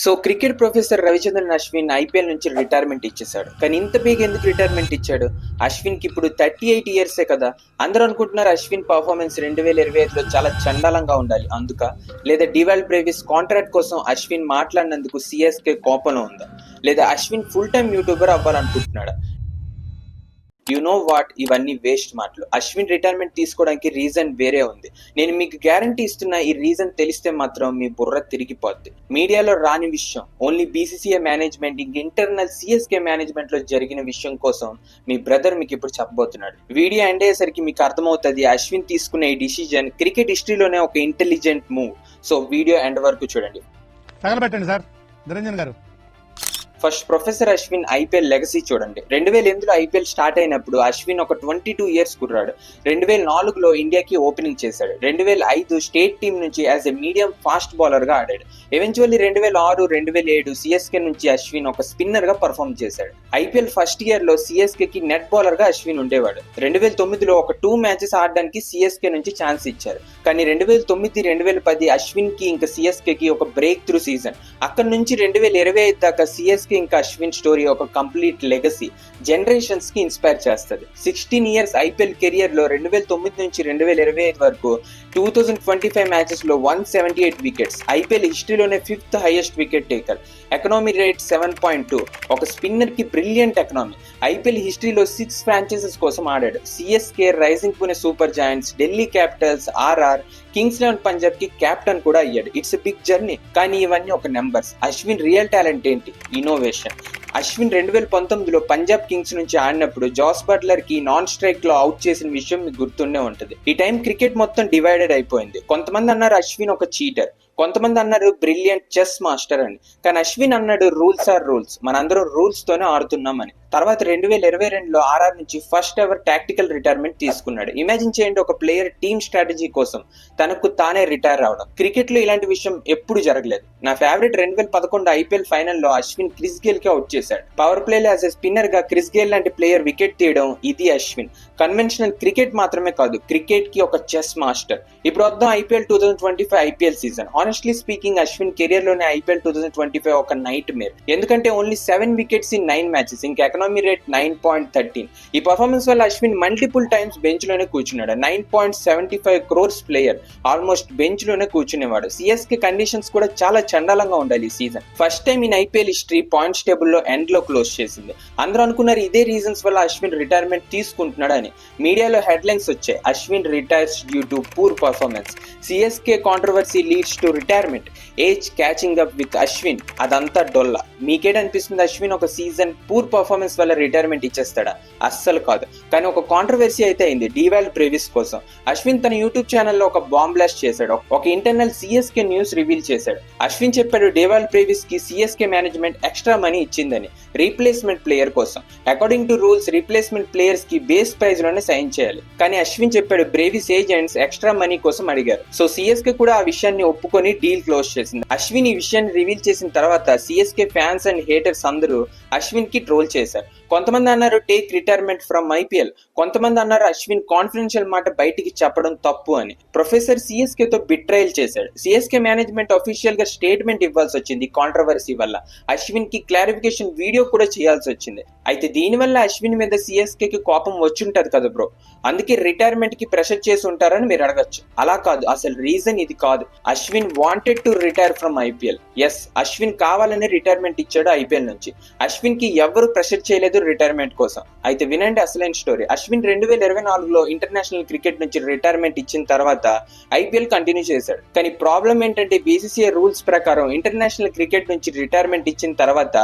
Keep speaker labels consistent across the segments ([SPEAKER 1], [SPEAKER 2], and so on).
[SPEAKER 1] So cricket professor Ravichandran Ashwin IPL నుంచి retirement ఇచ్చేశాడు. కానీ ఇంత బిగ్ ఎందుకు రిటైర్మెంట్ ఇచ్చాడు? అశ్విన్కి ఇప్పుడు 38 ఇయర్సే కదా. అందరూ అనుకుంటున్నారు అశ్విన్ పర్ఫార్మెన్స్ 2025లో చాలా చండాలంగా ఉండాలి అందుక, లేదా డివాల్ బ్రేవిస్ కాంట్రాక్ట్ కోసం అశ్విన్ మాట్లాడినందుకు సిఎస్కే కోపంలో ఉందా, లేదా అశ్విన్ ఫుల్ టైమ్ యూట్యూబర్ అవ్వాలనుకుంటున్నాడా? యు నో వాట్, ఇవన్నీ వేస్ట్ మాటలు. అశ్విన్ రిటైర్మెంట్ తీసుకోవడానికి రీజన్ వేరే ఉంది. నేను మీకు గ్యారంటీ ఇస్తున్నా, ఈ రీజన్ తెలిస్తే మాత్రం మీ బుర్ర తిరిగిపోద్ది. మీడియాలో రాని విషయం, only BCCI management internal CSK management లో జరిగిన విషయం కోసం మీ బ్రదర్ మీకు ఇప్పుడు చెప్పబోతున్నాడు. వీడియో ఎండ్ అయ్యేసరికి మీకు అర్థమవుతుంది అశ్విన్ తీసుకున్న ఈ డిసిజన్ క్రికెట్ హిస్టరీలోనే ఒక intelligent move. So video end వరకు చూడండి.
[SPEAKER 2] తగలబెట్టండి సార్ నిరంజన్ గారు.
[SPEAKER 1] First professor Ashwin IPL legacy చూడండి. 2008లో ఐపీఎల్ స్టార్ట్ అయినప్పుడు అశ్విన్ ఒక 22 ఇయర్స్ కుర్రాడు. 2004లో ఇండియాకి ఓపెనింగ్ చేశాడు. 2005 స్టేట్ టీమ్ నుంచి as a medium fast bowler గా ఆడాడు. ఎవెన్చువల్లీ 2006, 2007 సిఎస్కే నుంచి అశ్విన్ ఒక స్పిన్నర్ గా పర్ఫామ్ చేశాడు. ఐపీఎల్ ఫస్ట్ ఇయర్ లో సిఎస్కే కి నెట్ బౌలర్ గా అశ్విన్ ఉండేవాడు. 2009లో ఒక 2 మ్యాచెస్ ఆడడానికి సిఎస్కే నుంచి ఛాన్స్ ఇచ్చారు. కానీ 2009, 2010 అశ్విన్ కి ఇంకా సిఎస్కే కి ఒక బ్రేక్ త్రూ సీజన్. అక్కడ నుంచి 2025 దాకా సిఎస్కే ఇంకా అశ్విన్ స్టోరీ ఒక కంప్లీట్ లెగసీ, జనరేషన్స్ కి ఇన్స్పైర్ చేస్తుంది. 16 ఇయర్స్ ఐపీఎల్ కెరియర్ లో 2009 నుంచి 2025 వరకు 2025 మ్యాచెస్ లో 178 వికెట్స్, ఐపీఎల్ హిస్టరీలోనే 5th highest wicket taker, economy rate 7.2, ఒక స్పిన్నర్ కి బ్రిలియంట్ ఎకనామీ. ఐపీఎల్ హిస్టరీలో 6 ఫ్రాంచైజెస్ కోసం ఆడాడు. CSK, Rising Pune Super Giants, Delhi Capitals, RR, Kings 11 Punjab కి కెప్టెన్ కూడా అయ్యాడు. It's a big journey. కానీ ఇవన్నీ ఒక నెంబర్స్. అశ్విన్ రియల్ టాలెంట్ ఏంటి? ఇన్నోవేషన్. అశ్విన్ 2019లో పంజాబ్ కింగ్స్ నుంచి ఆడినప్పుడు జాస్ బట్లర్ కి నాన్ స్ట్రైక్ లో అవుట్ చేసిన విషయం మీకు గుర్తుండే ఉంటది. ఈ టైం క్రికెట్ మొత్తం డివైడెడ్ అయిపోయింది. కొంతమంది అన్నారు అశ్విన్ ఒక చీటర్, కొంతమంది అన్నారు బ్రిలియంట్ చెస్ మాస్టర్ అని. కానీ అశ్విన్ అన్నాడు రూల్స్ ఆర్ రూల్స్, మనందరం రూల్స్ తోనే ఆడుతున్నామని. తర్వాత 2022లో ఆర్ఆర్ నుంచి ఫస్ట్ ఎవర్ టాక్టికల్ రిటైర్మెంట్ తీసుకున్నాడు. ఇమాజిన్ చేయండి, ఒక ప్లేయర్ టీమ్ స్ట్రాటజీ కోసం తనకు తానే రిటైర్ అవడం. క్రికెట్ లో ఇలాంటి విషయం ఎప్పుడు జరగలేదు. నా ఫేవరెట్ 2011 ఐపీఎల్ ఫైనల్లో అశ్విన్ క్రిస్ గేల్ కి అవుట్ చేశాడు. పవర్ ప్లేలో యాజ్ ఎ స్పిన్నర్ గా క్రిస్ గేల్ లాంటి ప్లేయర్ వికెట్ తీయడం, ఇది అశ్విన్. కన్వెన్షనల్ క్రికెట్ మాత్రమే కాదు, క్రికెట్ కి ఒక చెస్ మాస్టర్. ఇప్పుడు వద్దాం IPL 2025 IPL season. Honestly speaking Ashwin career లోనే ఐపీఎల్ 2025 ఒక నైట్ మేర్. ఎందుకంటే ఓన్లీ 7 వికెట్స్ ఇన్ 9 మ్యాచెస్, ఇంకా ఎకనామీ రేట్ 9.13. ఈ పర్ఫార్మెన్స్ వల్ల అశ్విన్ మల్టిపుల్ టైమ్స్ బెంచ్ లోనే కూర్చున్నాడు. 9.75 crores ప్లేయర్ ఆల్మోస్ట్ బెంచ్ లోనే కూర్చునేవాడు. సిఎస్కే కండిషన్స్ కూడా చాలా చండాలంగా ఉండాలి ఈ season. First time in IPL history points table లో ఎండ్ లో క్లోజ్ చేసింది. అందరూ అనుకున్నారు ఇదే రీజన్స్ వల్ల అశ్విన్ రిటైర్మెంట్ తీసుకుంటున్నాడు అని. మీడియాలో హెడ్లైన్స్ వచ్చాయి, Ashwin retires due to poor performance, CSK controversy leads to retirement, age catching up with Ashwin. అదంతా డొల్లా. మీకేటనిపిస్తుంది? అశ్విన్ ఒక సీజన్ పూర్ పర్ఫార్మెన్స్ వల్ల రిటైర్మెంట్ ఇచ్చేస్తాడా? అస్సలు కాదు. కానీ ఒక కాంట్రవర్సీ అయితే అయింది డివాల్ బ్రేవిస్ కోసం. అశ్విన్ తన యూట్యూబ్ ఛానల్లో ఒక బాంబ్ బ్లాస్ట్ చేశాడు. ఒక ఇంటర్నల్ సిఎస్కే న్యూస్ రివీల్ చేశాడు. అశ్విన్ చెప్పాడు డివాల్ బ్రేవిస్ కి సిఎస్కే మేనేజ్మెంట్ ఎక్స్ట్రా మనీ ఇచ్చిందని రీప్లేస్మెంట్ ప్లేయర్ కోసం. According to rules replacement players కి బేస్ ప్రైజ్ లోనే సైన్ చేయాలి. కానీ అశ్విన్ చెప్పాడు బ్రేవిస్ ఏజెంట్స్ ఎక్స్ట్రా మనీ కోసం అడిగారు. సో సిఎస్కే కూడా ఆ విషయాన్ని ఒప్పుకొని డీల్ క్లోజ్ చేసింది. అశ్విన్ ఈ విషయాన్ని రివీల్ చేసిన తర్వాత సిఎస్కే ఫ్యాన్స్ అండ్ హేటర్స్ అందరూ అశ్విన్ కి ట్రోల్ చేశారు. కొంతమంది అన్నారు టేక్ రిటైర్మెంట్ ఫ్రమ్ ఐపీఎల్, కొంతమంది అన్నారు అశ్విన్ కాన్ఫిడెన్షియల్ మాట బయటికి చెప్పడం తప్పు అని. ప్రొఫెసర్ సిఎస్కే తో బిట్రయల్ చేశాడు. సిఎస్కే మేనేజ్మెంట్ అఫీషియల్ గా స్టేట్మెంట్ ఇవ్వాల్సి వచ్చింది కాంట్రవర్సీ వల్ల. అశ్విన్ కి క్లారిఫికేషన్ వీడియో కూడా చేయాల్సి వచ్చింది. అయితే దీనివల్ల అశ్విన్ మీద సిఎస్కే కి కోపం వచ్చుంటది కదా బ్రో, అందుకే రిటైర్మెంట్ కి ప్రెషర్ చేసి ఉంటారని మీరు అడగచ్చు. అలా కాదు, అసలు రీజన్ ఇది కాదు. Ashwin wanted to retire from IPL. Yes, Ashwin కావాలనే రిటైర్మెంట్ ఇచ్చాడు ఐపీఎల్ నుంచి. అశ్విన్ కి ఎవరు ప్రెషర్ చేయలేదు రిటైర్మెంట్ కోసం. అయితే వినండి అసలైన స్టోరీ. అశ్విన్ 2024లో ఇంటర్నేషనల్ క్రికెట్ నుంచి రిటైర్మెంట్ ఇచ్చిన తర్వాత ఐపీఎల్ కంటిన్యూ చేశాడు. కానీ ప్రాబ్లం ఏంటంటే బీసీసీఐ రూల్స్ ప్రకారం ఇంటర్నేషనల్ క్రికెట్ నుంచి రిటైర్మెంట్ ఇచ్చిన తర్వాత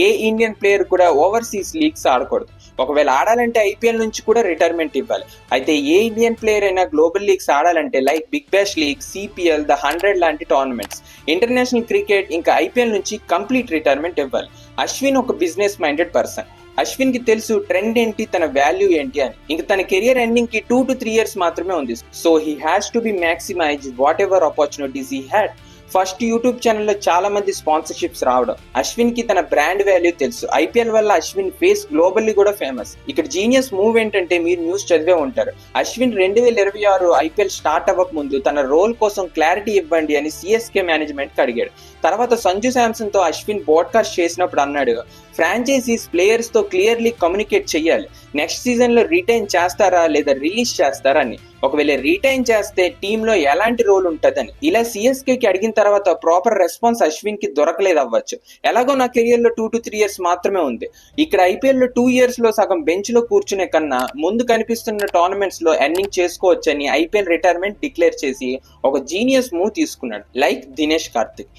[SPEAKER 1] ఏ ఇండియన్ ప్లేయర్ కూడా ఓవర్సీస్ లీగ్స్ ఆడకూడదు. ఒకవేళ ఆడాలంటే ఐపీఎల్ నుంచి కూడా రిటైర్మెంట్ ఇవ్వాలి. అయితే ఏ ఇండియన్ ప్లేయర్ అయినా గ్లోబల్ లీగ్స్ ఆడాలంటే like Big Bash League, CPL, the 100 లాంటి టోర్నమెంట్స్, ఇంటర్నేషనల్ క్రికెట్ ఇంకా ఐపీఎల్ నుంచి కంప్లీట్ రిటైర్మెంట్ ఇవ్వాలి. అశ్విన్ ఒక బిజినెస్ మైండెడ్ పర్సన్. అశ్విన్ కి తెలుసు ట్రెండ్ ఏంటి, తన వాల్యూ ఏంటి అని. ఇంకా తన కెరియర్ ఎండింగ్ కి 2 to 3 years మాత్రమే ఉంది. So he has to be maximize whatever opportunities he had. First YouTube ఛానల్లో చాలా మంది స్పాన్సర్షిప్స్ రావడం, అశ్విన్ కి తన బ్రాండ్ వాల్యూ తెలుసు, ఐపీఎల్ వల్ల అశ్విన్ ఫేస్ గ్లోబల్లీ కూడా ఫేమస్. ఇక్కడ జీనియస్ మూవ్ ఏంటంటే మీరు న్యూస్ చదివే ఉంటారు, అశ్విన్ 2026 ఐపీఎల్ స్టార్ట్ అవ్వక ముందు తన రోల్ కోసం క్లారిటీ ఇవ్వండి అని సిఎస్కే మేనేజ్మెంట్ అడిగాడు. తర్వాత సంజు శాంసన్ తో అశ్విన్ పోడ్కాస్ట్ చేసినప్పుడు అన్నాడు, ఫ్రాంచైజీస్ ప్లేయర్స్ తో క్లియర్లీ కమ్యూనికేట్ చేయాలి, నెక్స్ట్ సీజన్ లో రిటైన్ చేస్తారా లేదా రిలీజ్ చేస్తారా అని, ఒకవేళ రిటైన్ చేస్తే టీమ్ లో ఎలాంటి రోల్ ఉంటదని. ఇలా సిఎస్కే కి అడిగిన తర్వాత ప్రాపర్ రెస్పాన్స్ అశ్విన్ కి దొరకలేదు అవ్వచ్చు. ఎలాగో నా కెరియర్ లో 2 to 3 years మాత్రమే ఉంది, ఇక్కడ ఐపీఎల్ లో 2 years లో సగం బెంచ్ లో కూర్చునే కన్నా ముందు కనిపిస్తున్న టోర్నమెంట్స్ లో ఎర్నింగ్ చేసుకోవచ్చని ఐపీఎల్ రిటైర్మెంట్ డిక్లేర్ చేసి ఒక జీనియస్ మూవ్ తీసుకున్నాడు, like Dinesh Karthik.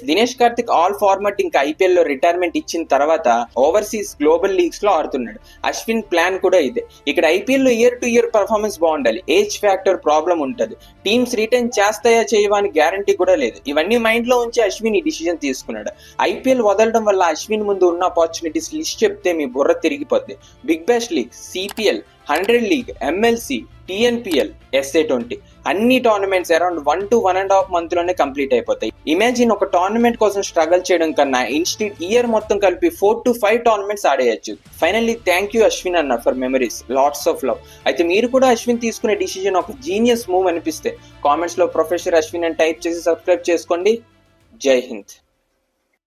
[SPEAKER 1] Dinesh Karthik all format ఇంకా ఐపీఎల్ లో రిటైర్మెంట్ ఇచ్చిన తర్వాత ఓవర్సీస్ గ్లోబల్ లీగ్స్ లో ఆడుతున్నాడు. అశ్విన్ ప్లాన్ కూడా ఇదే. ఇక్కడ ఐపీఎల్ లో ఇయర్ టు ఇయర్ పర్ఫార్మెన్స్ బాగుండాలి, ఏజ్ ఫ్యాక్టర్ ప్రాబ్లం ఉంటది, టీమ్స్ రిటైన్ చేస్తాయా చేయవా అని గ్యారంటీ కూడా లేదు. ఇవన్నీ మైండ్ లో ఉంచి అశ్విన్ ఈ డిసిజన్ తీసుకున్నాడు. ఐపీఎల్ వదలడం వల్ల అశ్విన్ ముందు ఉన్న ఆపర్చునిటీస్ లిస్ట్ చెప్తే మీ బుర్ర తిరిగిపోద్ది. Big Bash League, CPL, 100 league, MLC, TNPL, SA20 అన్ని టోర్నమెంట్స్ అరౌండ్ 1 to 1.5 month లోనే కంప్లీట్ అయిపోతాయి. ఇమాజిన్ ఒక టోర్నమెంట్ కోసం స్ట్రగల్ చేయడం కన్నా ఇన్స్టెడ్ ఇయర్ మొత్తం కలిపి 4 to 5 టోర్నమెంట్స్ ఆడేయచ్చు. ఫైనల్లీ థ్యాంక్ యూ అశ్విన్ అన్న for memories, lots of love. అయితే మీరు కూడా అశ్విన్ తీసుకునే డిసిజన్ ఒక జీనియస్ మూవ్ అనిపిస్తే కామెంట్స్ లో ప్రొఫెసర్ అశ్విన్ అని టైప్ చేసి సబ్స్క్రైబ్ చేసుకోండి. జై హింద్.